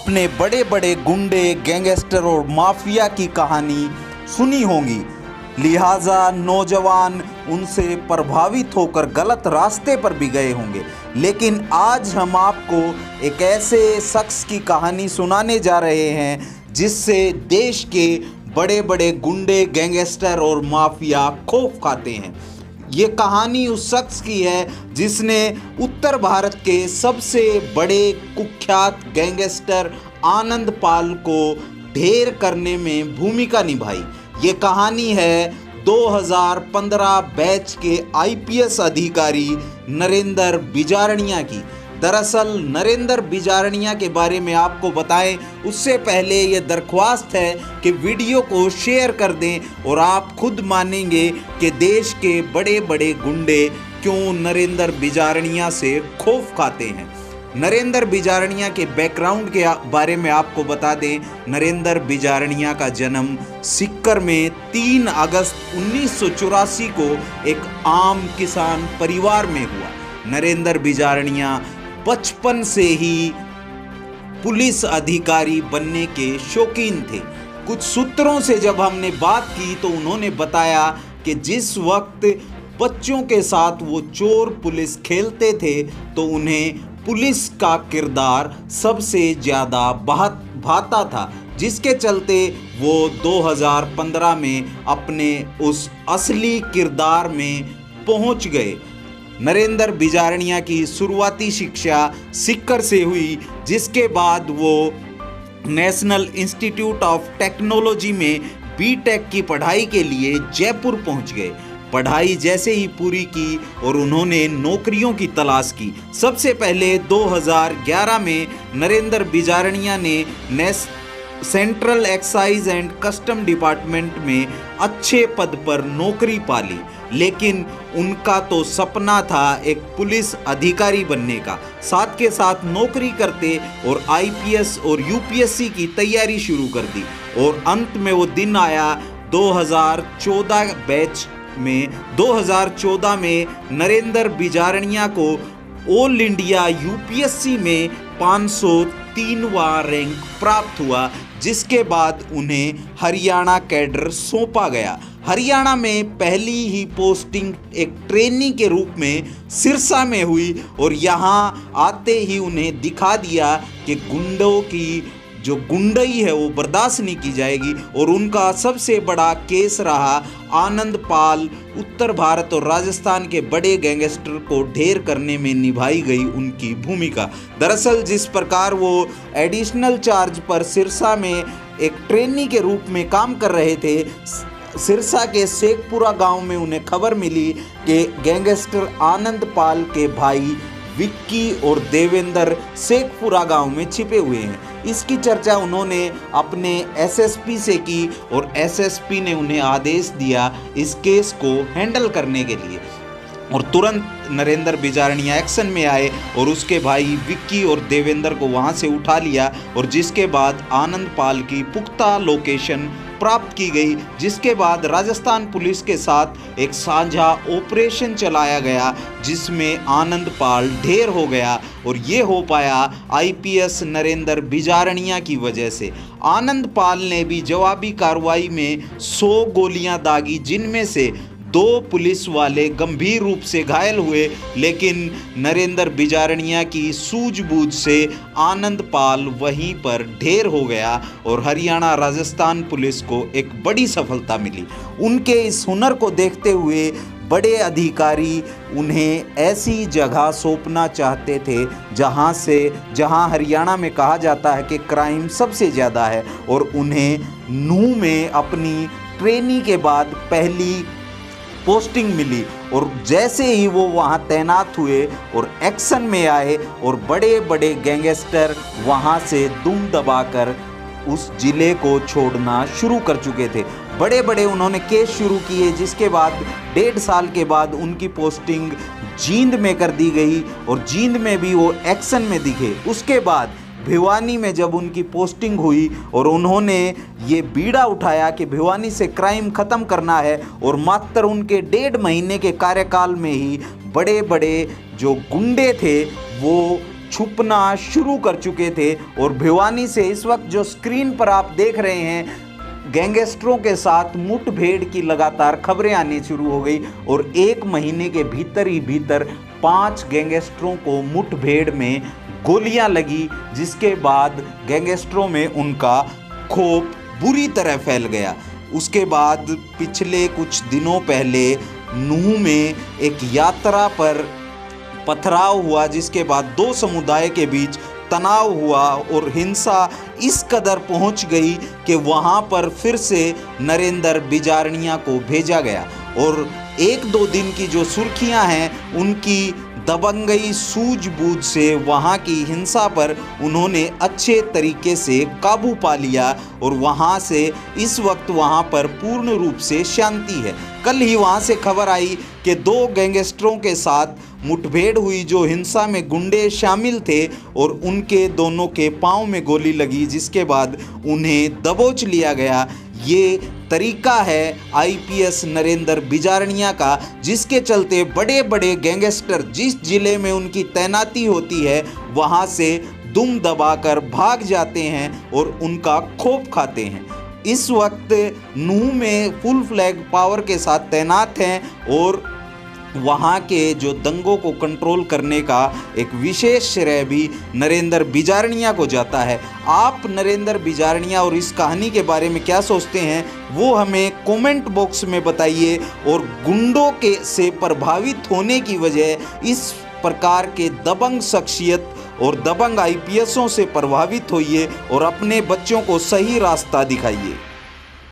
आपने बड़े बड़े गुंडे, गैंगस्टर और माफिया की कहानी सुनी होगी, लिहाजा नौजवान उनसे प्रभावित होकर गलत रास्ते पर भी गए होंगे। लेकिन आज हम आपको एक ऐसे शख्स की कहानी सुनाने जा रहे हैं जिससे देश के बड़े बड़े गुंडे, गैंगस्टर और माफिया खौफ खाते हैं। ये कहानी उस शख्स की है जिसने उत्तर भारत के सबसे बड़े कुख्यात गैंगस्टर आनंद पाल को ढेर करने में भूमिका निभाई। ये कहानी है 2015 बैच के आईपीएस अधिकारी नरेंद्र बिजारणिया की। दरअसल नरेंद्र बिजारणिया के बारे में आपको बताएं उससे पहले ये दरख्वास्त है कि वीडियो को शेयर कर दें और आप खुद मानेंगे कि देश के बड़े बड़े गुंडे क्यों नरेंद्र बिजारणिया से खौफ खाते हैं। नरेंद्र बिजारणिया के बैकग्राउंड के बारे में आपको बता दें, नरेंद्र बिजारणिया का जन्म सीकर में 3 अगस्त 1984 को एक आम किसान परिवार में हुआ। नरेंद्र बिजारणिया बचपन से ही पुलिस अधिकारी बनने के शौकीन थे। कुछ सूत्रों से जब हमने बात की तो उन्होंने बताया कि जिस वक्त बच्चों के साथ वो चोर पुलिस खेलते थे तो उन्हें पुलिस का किरदार सबसे ज़्यादा भाता था, जिसके चलते वो 2015 में अपने उस असली किरदार में पहुंच गए। नरेंद्र बिजारणिया की शुरुआती शिक्षा सीकर से हुई, जिसके बाद वो नेशनल इंस्टीट्यूट ऑफ टेक्नोलॉजी में बीटेक की पढ़ाई के लिए जयपुर पहुंच गए। पढ़ाई जैसे ही पूरी की और उन्होंने नौकरियों की तलाश की। सबसे पहले 2011 में नरेंद्र बिजारणिया ने central excise and custom department में अच्छे पद पर नौकरी पाली, लेकिन उनका तो सपना था एक पुलिस अधिकारी बनने का। साथ के साथ नौकरी करते और आईपीएस और यूपीएससी की तैयारी शुरू कर दी। और अंत में वो दिन आया 2014 बैच में। 2014 में नरेंद्र बिजारणिया को ऑल इंडिया यूपीएससी में 503वां रैंक प्राप्त हुआ, जिसके बाद उन्हें हरियाणा कैडर सौंपा गया। हरियाणा में पहली ही पोस्टिंग एक ट्रेनी के रूप में सिरसा में हुई और यहाँ आते ही उन्हें दिखा दिया कि गुंडों की जो गुंडई है वो बर्दाश्त नहीं की जाएगी। और उनका सबसे बड़ा केस रहा आनंद पाल, उत्तर भारत और राजस्थान के बड़े गैंगस्टर को ढेर करने में निभाई गई उनकी भूमिका। दरअसल जिस प्रकार वो एडिशनल चार्ज पर सिरसा में एक ट्रेनी के रूप में काम कर रहे थे, सिरसा के शेखपुरा गांव में उन्हें खबर मिली कि गैंगस्टर आनंद पाल के भाई विक्की और देवेंद्र शेखपुरा गांव में छिपे हुए हैं। इसकी चर्चा उन्होंने अपने एसएसपी से की और एसएसपी ने उन्हें आदेश दिया इस केस को हैंडल करने के लिए। और तुरंत नरेंद्र बिजारणिया एक्शन में आए और उसके भाई विक्की और देवेंद्र को वहां से उठा लिया। और जिसके बाद आनंद पाल की पुख्ता लोकेशन प्राप्त की गई, जिसके बाद राजस्थान पुलिस के साथ एक साझा ऑपरेशन चलाया गया जिसमें आनंद पाल ढेर हो गया। और ये हो पाया आईपीएस नरेंद्र बिजारणिया की वजह से। आनंद पाल ने भी जवाबी कार्रवाई में 100 गोलियां दागी, जिनमें से 2 पुलिस वाले गंभीर रूप से घायल हुए, लेकिन नरेंद्र बिजारणिया की सूझबूझ से आनंद पाल वहीं पर ढेर हो गया और हरियाणा राजस्थान पुलिस को एक बड़ी सफलता मिली। उनके इस हुनर को देखते हुए बड़े अधिकारी उन्हें ऐसी जगह सौंपना चाहते थे जहां हरियाणा में कहा जाता है कि क्राइम सबसे ज़्यादा है। और उन्हें नूंह में अपनी ट्रेनिंग के बाद पहली पोस्टिंग मिली और जैसे ही वो वहाँ तैनात हुए और एक्शन में आए और बड़े बड़े गैंगस्टर वहाँ से दुम दबाकर उस जिले को छोड़ना शुरू कर चुके थे। बड़े बड़े उन्होंने केस शुरू किए, जिसके बाद 1.5 साल के बाद उनकी पोस्टिंग जींद में कर दी गई और जींद में भी वो एक्शन में दिखे। उसके बाद भिवानी में जब उनकी पोस्टिंग हुई और उन्होंने ये बीड़ा उठाया कि भिवानी से क्राइम ख़त्म करना है, और मात्र उनके 1.5 महीने के कार्यकाल में ही बड़े बड़े जो गुंडे थे वो छुपना शुरू कर चुके थे। और भिवानी से इस वक्त जो स्क्रीन पर आप देख रहे हैं, गैंगस्टरों के साथ मुठभेड़ की लगातार खबरें आनी शुरू हो गई और 1 महीने के भीतर ही भीतर 5 गैंगस्टरों को मुठभेड़ में गोलियां लगी, जिसके बाद गैंगस्टरों में उनका खौफ बुरी तरह फैल गया। उसके बाद पिछले कुछ दिनों पहले नूह में एक यात्रा पर पथराव हुआ, जिसके बाद 2 समुदाय के बीच तनाव हुआ और हिंसा इस कदर पहुंच गई कि वहां पर फिर से नरेंद्र बिजारणिया को भेजा गया। और 1-2 दिन की जो सुर्खियां हैं, उनकी दबंगई सूझबूझ से वहां की हिंसा पर उन्होंने अच्छे तरीके से काबू पा लिया और वहां से इस वक्त वहां पर पूर्ण रूप से शांति है। कल ही वहां से खबर आई कि 2 गैंगस्टरों के साथ मुठभेड़ हुई, जो हिंसा में गुंडे शामिल थे और उनके दोनों के पांव में गोली लगी, जिसके बाद उन्हें दबोच लिया गया। ये तरीका है आईपीएस नरेंद्र बिजारणिया का, जिसके चलते बड़े बड़े गैंगस्टर जिस जिले में उनकी तैनाती होती है वहां से दुम दबाकर भाग जाते हैं और उनका खौफ खाते हैं। इस वक्त नूह में फुल फ्लैग पावर के साथ तैनात हैं और वहाँ के जो दंगों को कंट्रोल करने का एक विशेष श्रेय भी नरेंद्र बिजारणिया को जाता है। आप नरेंद्र बिजारणिया और इस कहानी के बारे में क्या सोचते हैं, वो हमें कमेंट बॉक्स में बताइए। और गुंडों के से प्रभावित होने की वजह इस प्रकार के दबंग शख्सियत और दबंग आईपीएसों से प्रभावित होइए और अपने बच्चों को सही रास्ता दिखाइए।